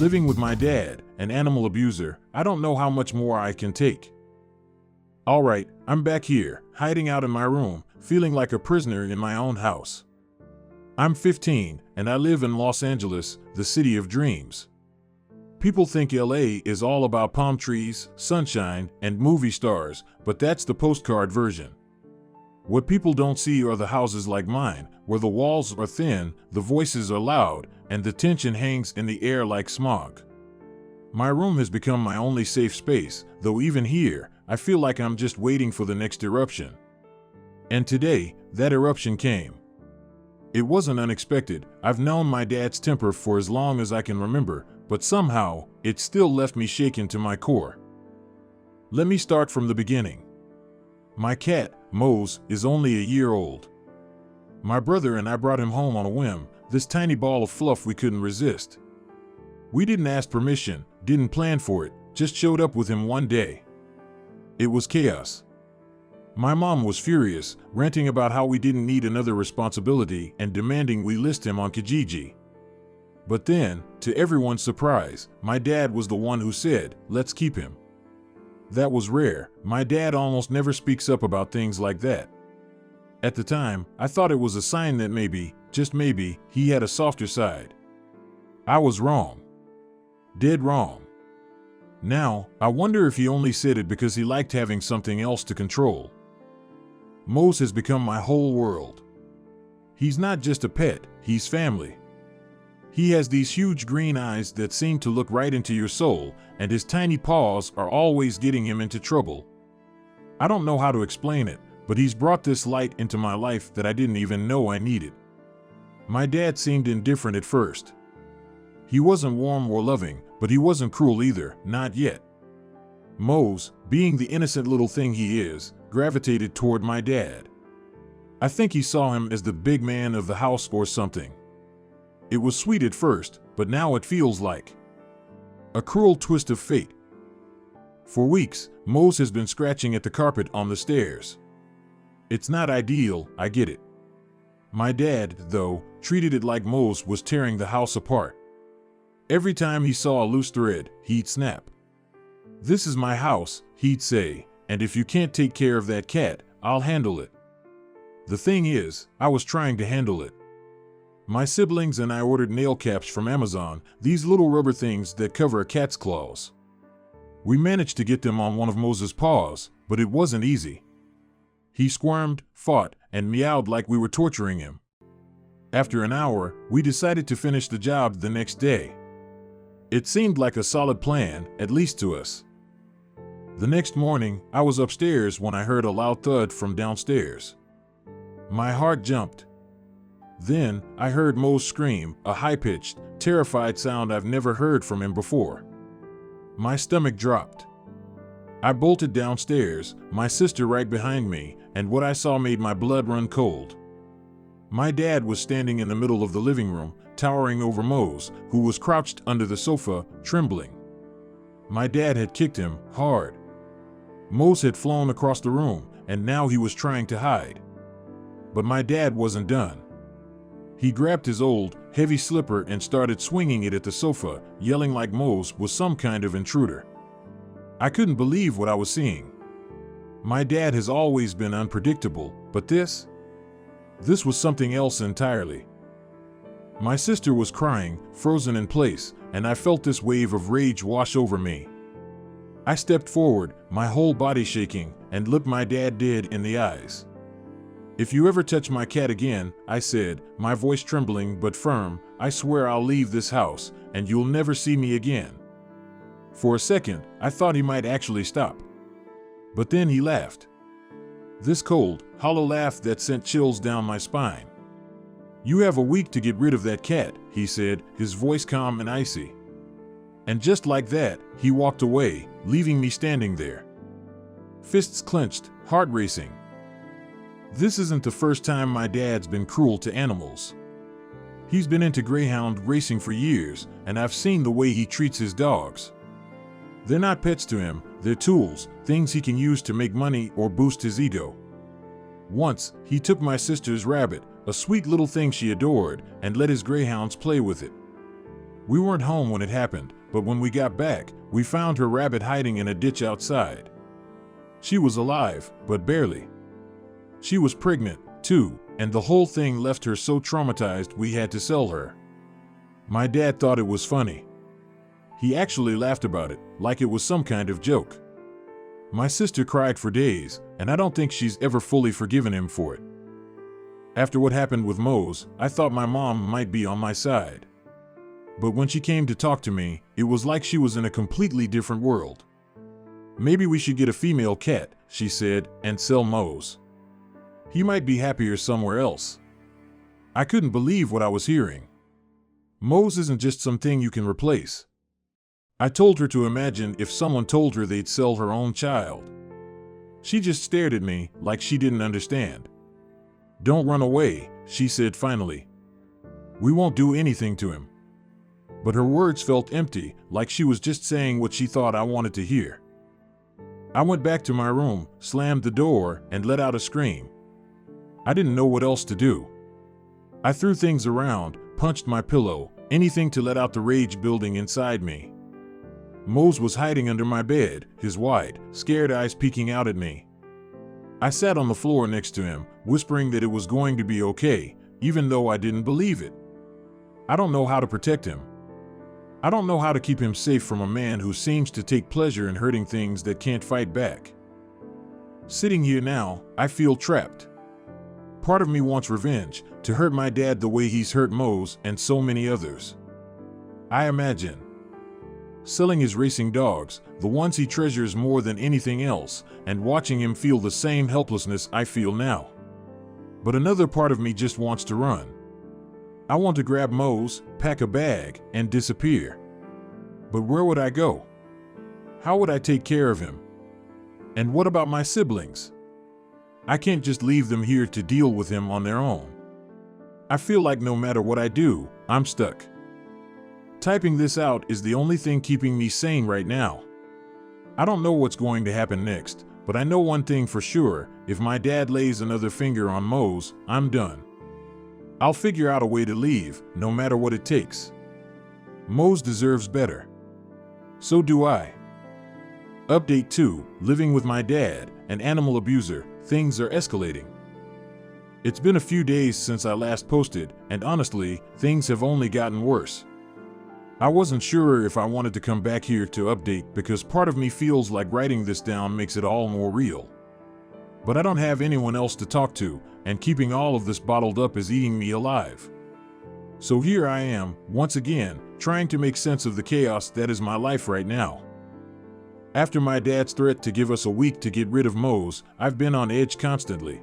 Living with my dad, an animal abuser, I don't know how much more I can take. Alright, I'm back here, hiding out in my room, feeling like a prisoner in my own house. I'm 15, and I live in Los Angeles, the city of dreams. People think LA is all about palm trees, sunshine, and movie stars, but that's the postcard version. What people don't see are the houses like mine, where the walls are thin, the voices are loud, and the tension hangs in the air like smog. My room has become my only safe space, though even here, I feel like I'm just waiting for the next eruption. And today, that eruption came. It wasn't unexpected. I've known my dad's temper for as long as I can remember, but somehow, it still left me shaken to my core. Let me start from the beginning. My cat, Moze, is only a year old. My brother and I brought him home on a whim, this tiny ball of fluff we couldn't resist. We didn't ask permission, didn't plan for it, just showed up with him one day. It was chaos. My mom was furious, ranting about how we didn't need another responsibility and demanding we list him on Kijiji. But then, to everyone's surprise, my dad was the one who said, "Let's keep him." That was rare. My dad almost never speaks up about things like that. At the time, I thought it was a sign that maybe, just maybe, he had a softer side. I was wrong. Dead wrong. Now, I wonder if he only said it because he liked having something else to control. Moze has become my whole world. He's not just a pet, he's family. He has these huge green eyes that seem to look right into your soul, and his tiny paws are always getting him into trouble. I don't know how to explain it, but he's brought this light into my life that I didn't even know I needed. My dad seemed indifferent at first. He wasn't warm or loving, but he wasn't cruel either, not yet. Moze, being the innocent little thing he is, gravitated toward my dad. I think he saw him as the big man of the house or something. It was sweet at first, but now it feels like a cruel twist of fate. For weeks, Moze has been scratching at the carpet on the stairs. It's not ideal, I get it. My dad, though, treated it like Moze was tearing the house apart. Every time he saw a loose thread, he'd snap. "This is my house," he'd say, "and if you can't take care of that cat, I'll handle it." The thing is, I was trying to handle it. My siblings and I ordered nail caps from Amazon, these little rubber things that cover a cat's claws. We managed to get them on one of Moze's paws, but it wasn't easy. He squirmed, fought, and meowed like we were torturing him. After an hour, we decided to finish the job the next day. It seemed like a solid plan, at least to us. The next morning, I was upstairs when I heard a loud thud from downstairs. My heart jumped. Then, I heard Moze scream, a high-pitched, terrified sound I've never heard from him before. My stomach dropped. I bolted downstairs, my sister right behind me, and what I saw made my blood run cold. My dad was standing in the middle of the living room, towering over Moze, who was crouched under the sofa, trembling. My dad had kicked him, hard. Moze had flown across the room, and now he was trying to hide. But my dad wasn't done. He grabbed his old, heavy slipper and started swinging it at the sofa, yelling like Moze was some kind of intruder. I couldn't believe what I was seeing. My dad has always been unpredictable, but this was something else entirely. My sister was crying, frozen in place, and I felt this wave of rage wash over me. I stepped forward, my whole body shaking, and looked my dad dead in the eyes. "If you ever touch my cat again," I said, my voice trembling but firm, "I swear I'll leave this house, and you'll never see me again." For a second, I thought he might actually stop. But then he laughed. This cold, hollow laugh that sent chills down my spine. "You have a week to get rid of that cat," he said, his voice calm and icy. And just like that, he walked away, leaving me standing there. Fists clenched, heart racing. This isn't the first time my dad's been cruel to animals. He's been into greyhound racing for years, and I've seen the way he treats his dogs. They're not pets to him, they're tools, things he can use to make money or boost his ego. Once, he took my sister's rabbit, a sweet little thing she adored, and let his greyhounds play with it. We weren't home when it happened, but when we got back, we found her rabbit hiding in a ditch outside. She was alive, but barely. She was pregnant, too, and the whole thing left her so traumatized we had to sell her. My dad thought it was funny. He actually laughed about it, like it was some kind of joke. My sister cried for days, and I don't think she's ever fully forgiven him for it. After what happened with Moze, I thought my mom might be on my side. But when she came to talk to me, it was like she was in a completely different world. Maybe we should get a female cat, she said, and sell Moze. He might be happier somewhere else. I couldn't believe what I was hearing. Moze isn't just something you can replace. I told her to imagine if someone told her they'd sell her own child. She just stared at me like she didn't understand. "Don't run away," she said finally. "We won't do anything to him." But her words felt empty, like she was just saying what she thought I wanted to hear. I went back to my room, slammed the door, and let out a scream. I didn't know what else to do. I threw things around, punched my pillow, anything to let out the rage building inside me. Moze was hiding under my bed, his wide, scared eyes peeking out at me. I sat on the floor next to him, whispering that it was going to be okay, even though I didn't believe it. I don't know how to protect him. I don't know how to keep him safe from a man who seems to take pleasure in hurting things that can't fight back. Sitting here now, I feel trapped. Part of me wants revenge, to hurt my dad the way he's hurt Moze and so many others. I imagine selling his racing dogs, the ones he treasures more than anything else, and watching him feel the same helplessness I feel now. But another part of me just wants to run. I want to grab Moze, pack a bag, and disappear. But where would I go? How would I take care of him? And what about my siblings? I can't just leave them here to deal with him on their own. I feel like no matter what I do, I'm stuck. Typing this out is the only thing keeping me sane right now. I don't know what's going to happen next, but I know one thing for sure: if my dad lays another finger on Moze, I'm done. I'll figure out a way to leave, no matter what it takes. Moze deserves better. So do I. Update 2, living with my dad, an animal abuser, things are escalating. It's been a few days since I last posted, and honestly, things have only gotten worse. I wasn't sure if I wanted to come back here to update because part of me feels like writing this down makes it all more real. But I don't have anyone else to talk to, and keeping all of this bottled up is eating me alive. So here I am, once again, trying to make sense of the chaos that is my life right now. After my dad's threat to give us a week to get rid of Moze, I've been on edge constantly.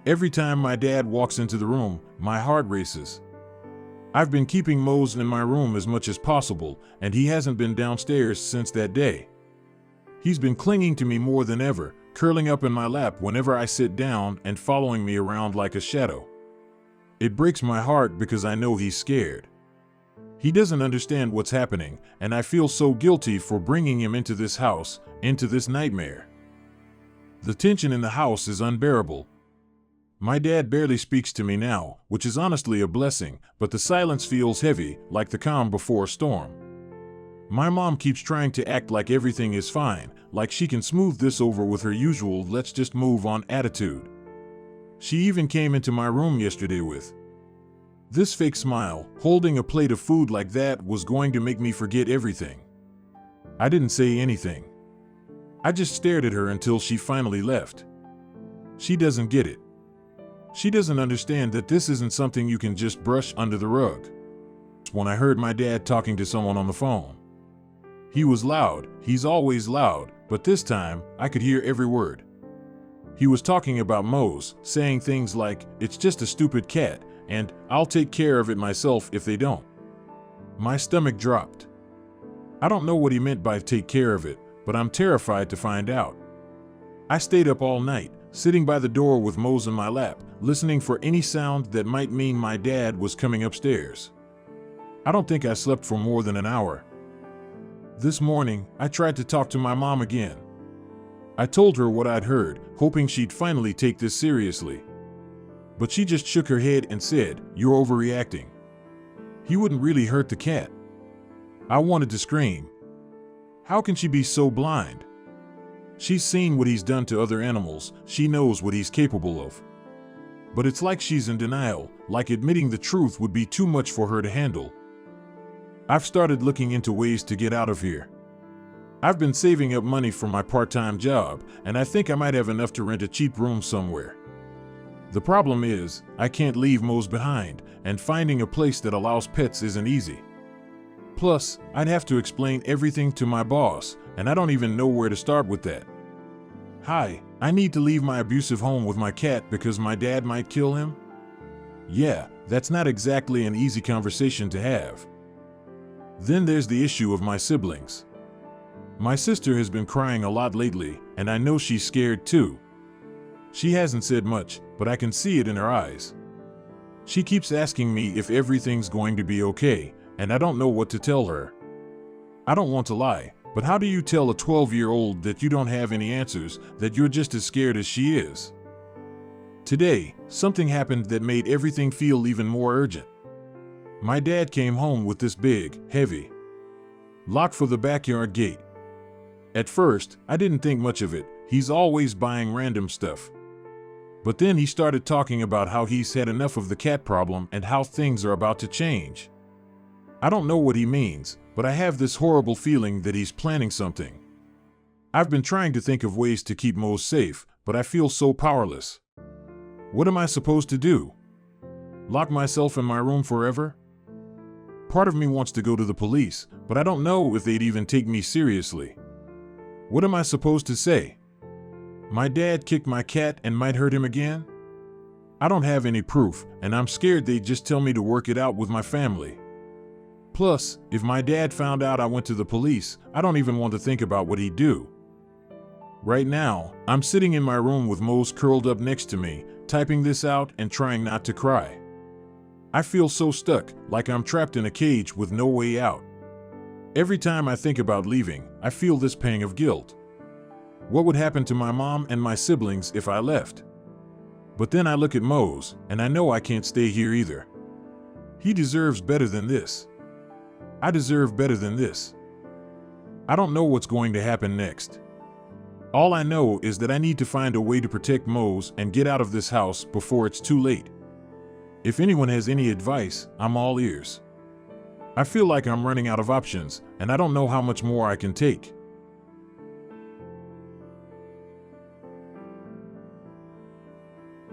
Every time my dad walks into the room, my heart races. I've been keeping Moze in my room as much as possible, and he hasn't been downstairs since that day. He's been clinging to me more than ever, curling up in my lap whenever I sit down and following me around like a shadow. It breaks my heart because I know he's scared. He doesn't understand what's happening, and I feel so guilty for bringing him into this house, into this nightmare. The tension in the house is unbearable. My dad barely speaks to me now, which is honestly a blessing, but the silence feels heavy, like the calm before a storm. My mom keeps trying to act like everything is fine, like she can smooth this over with her usual "let's just move on" attitude. She even came into my room yesterday with this fake smile. Holding a plate of food like that was going to make me forget everything. I didn't say anything. I just stared at her until she finally left. She doesn't get it. She doesn't understand that this isn't something you can just brush under the rug. When I heard my dad talking to someone on the phone. He was loud, he's always loud, but this time, I could hear every word. He was talking about Moze, saying things like, "It's just a stupid cat," and "I'll take care of it myself if they don't." My stomach dropped. I don't know what he meant by "take care of it," but I'm terrified to find out. I stayed up all night, sitting by the door with Moze in my lap, listening for any sound that might mean my dad was coming upstairs. I don't think I slept for more than an hour. This morning, I tried to talk to my mom again. I told her what I'd heard, hoping she'd finally take this seriously. But she just shook her head and said, "You're overreacting. He wouldn't really hurt the cat. I wanted to scream. How can she be so blind? She's seen what he's done to other animals. She knows what he's capable of. But it's like she's in denial, like admitting the truth would be too much for her to handle. I've started looking into ways to get out of here. I've been saving up money for my part-time job, and I think I might have enough to rent a cheap room somewhere. The problem is, I can't leave Moze behind, and finding a place that allows pets isn't easy. Plus, I'd have to explain everything to my boss, and I don't even know where to start with that. Hi, I need to leave my abusive home with my cat because my dad might kill him? Yeah, that's not exactly an easy conversation to have. Then there's the issue of my siblings. My sister has been crying a lot lately, and I know she's scared too. She hasn't said much, but I can see it in her eyes. She keeps asking me if everything's going to be okay, and I don't know what to tell her. I don't want to lie, but how do you tell a 12-year-old that you don't have any answers, that you're just as scared as she is? Today, something happened that made everything feel even more urgent. My dad came home with this big, heavy lock for the backyard gate. At first, I didn't think much of it. He's always buying random stuff. But then he started talking about how he's had enough of the cat problem and how things are about to change. I don't know what he means, but I have this horrible feeling that he's planning something. I've been trying to think of ways to keep Moze safe, but I feel so powerless. What am I supposed to do? Lock myself in my room forever? Part of me wants to go to the police, but I don't know if they'd even take me seriously. What am I supposed to say? My dad kicked my cat and might hurt him again? I don't have any proof, and I'm scared they'd just tell me to work it out with my family. Plus, if my dad found out I went to the police, I don't even want to think about what he'd do. Right now, I'm sitting in my room with Moze curled up next to me, typing this out and trying not to cry. I feel so stuck, like I'm trapped in a cage with no way out. Every time I think about leaving, I feel this pang of guilt. What would happen to my mom and my siblings if I left? But then I look at Moze, and I know I can't stay here either. He deserves better than this. I deserve better than this. I don't know what's going to happen next. All I know is that I need to find a way to protect Moze and get out of this house before it's too late. If anyone has any advice, I'm all ears. I feel like I'm running out of options, and I don't know how much more I can take.